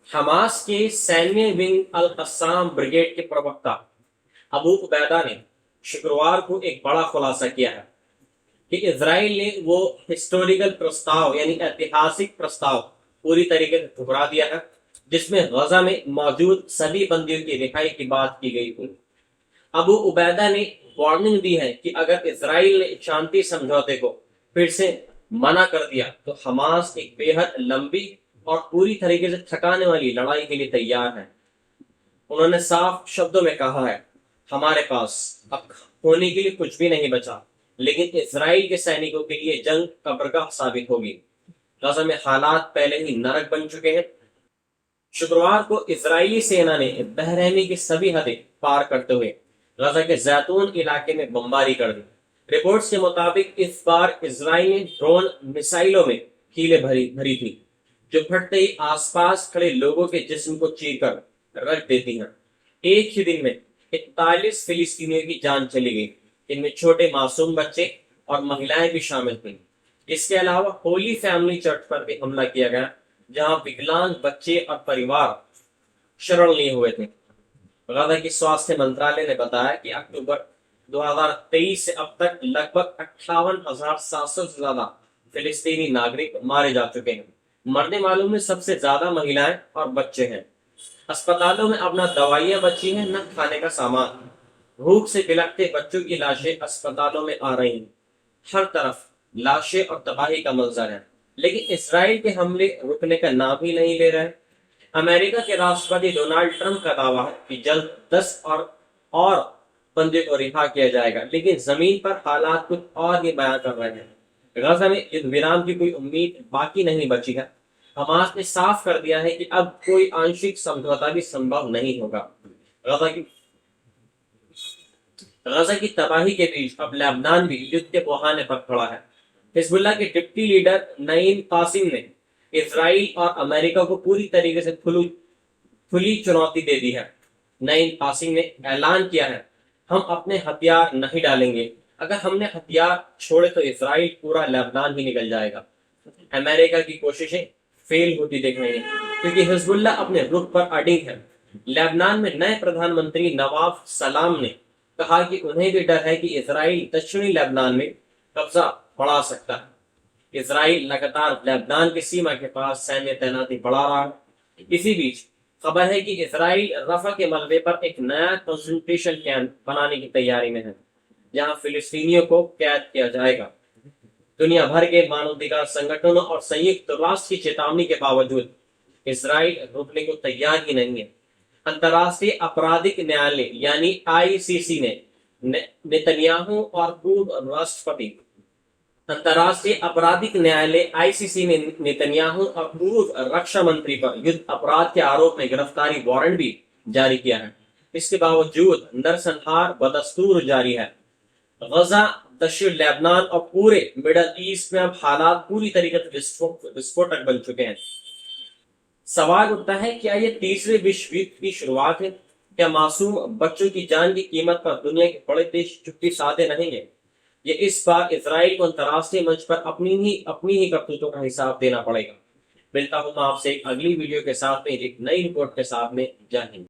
Hamas के सैन्य wing अल Qassam brigade के प्रवक्ता अबू उबैदा ने शुक्रवार को एक बड़ा खुलासा किया है कि इजराइल ने वो हिस्टोरिकल प्रस्ताव यानी ऐतिहासिक प्रस्ताव पूरी तरीके से ठुकरा दिया है जिसमें गजा में मौजूद सभी बंदियों की रिहाई की बात की गई थी। अबू उबैदा ने वार्निंग दी है कि अगर इजराइल ने शांति समझौते को फिर से मना कर दिया तो हमास एक बेहद लंबी और पूरी तरीके से थकाने वाली लड़ाई के लिए तैयार है। उन्होंने साफ शब्दों में कहा है, हमारे पास अब होने के लिए कुछ भी नहीं बचा, लेकिन इसराइल के सैनिकों के लिए जंग कब्रगाह साबित होगी। गजा में हालात पहले ही नरक बन चुके हैं। शुक्रवार को इजरायली सेना ने बहरहमी की सभी हदें पार करते हुए गजा के जैतून इलाके में बमबारी कर दी। रिपोर्ट्स के मुताबिक इस बार इजराइल ने ड्रोन मिसाइलों में कीलें भरी थी जो फटते ही आसपास खड़े लोगों के जिस्म को चीरकर रख देती हैं। एक ही दिन में 41 फिलिस्तीनियों की जान चली गई, इनमें छोटे मासूम बच्चे और महिलाएं भी शामिल थीं। इसके अलावा होली फैमिली चर्च पर भी हमला किया गया, जहां विकलांग बच्चे और परिवार शरण लिए हुए थे। गजा की स्वास्थ्य मंत्रालय ने बताया कि अक्टूबर 2023 से अब तक लगभग 58,700 से ज्यादा फिलिस्तीनी नागरिक मारे जा चुके हैं। मरने वालों में सबसे ज्यादा महिलाएं और बच्चे हैं। अस्पतालों में अब न दवाइयां बची हैं न खाने का सामान। भूख से बिलखते बच्चों की लाशें अस्पतालों में आ रही हैं। हर तरफ लाशें और तबाही का मंजर है, लेकिन इसराइल के हमले रुकने का नाम ही नहीं ले रहे। अमेरिका के राष्ट्रपति डोनाल्ड ट्रंप का दावा है कि जल्द 10 और बंदियों को रिहा किया जाएगा, लेकिन जमीन पर हालात कुछ और ही बयां कर रहे हैं। गजा में युद्ध विराम की कोई उम्मीद बाकी नहीं बची है। हमास ने साफ कर दिया है कि अब कोई आंशिक समझौता भी संभव नहीं होगा। गजा की गजा की तबाही के बीच अब लेबनान भी युद्ध के बहाने पर खड़ा है। हिजबुल्लाह के डिप्टी लीडर नईम कासिम ने इजराइल और अमेरिका को पूरी तरीके से खुली चुनौती दे दी है। नईम कासिम ने ऐलान किया है, हम अपने हथियार नहीं डालेंगे। अगर हमने हथियार छोड़े तो इसराइल पूरा लेबनान ही निकल जाएगा। अमेरिका की कोशिशें फेल होती दिख रही हैं क्योंकि हिजबुल्लाह अपने रुख पर अडिग है। लेबनान में नए प्रधानमंत्री नवाफ सलाम ने कहा कि उन्हें भी डर है कि इसराइल दक्षिणी लेबनान में कब्जा बढ़ा सकता है। इसराइल लगातार लेबनान की सीमा के पास सैन्य तैनाती बढ़ा रहा है। इसी बीच खबर है कि इसराइल रफा के मलबे पर एक नया कंसंट्रेशन कैंप बनाने की तैयारी में है, जहां फिलिस्तीनियों को कैद किया जाएगा। दुनिया भर के मानवाधिकार संगठनों और संयुक्त राष्ट्र की चेतावनी के बावजूद इसराइल रुकने को तैयार ही नहीं है। अंतर्राष्ट्रीय आपराधिक न्यायालय यानी आईसीसी ने नेतन्याहू और पूर्व राष्ट्रपति अंतर्राष्ट्रीय आपराधिक न्यायालय आईसीसी ने नेतन्याहू और पूर्व रक्षा मंत्री पर युद्ध अपराध के आरोप में गिरफ्तारी वारंट भी जारी किया है। इसके बावजूद नरसंहार बदस्तूर जारी है। गजा, दक्षिण लेबनान और पूरे मिडल ईस्ट में अब हालात पूरी तरीके से विस्फोटक बन चुके हैं। सवाल उठता है, क्या ये तीसरे विश्व युद्ध की शुरुआत है? क्या मासूम बच्चों की जान की कीमत पर दुनिया के बड़े देश चुप्पी साधे रहेंगे? ये इस बार इसराइल को अंतर्राष्ट्रीय मंच पर अपनी ही करतूतों का हिसाब देना पड़ेगा। मिलता हूं मैं आपसे एक अगली वीडियो के साथ में एक नई रिपोर्ट के साथ में। जय हिंद।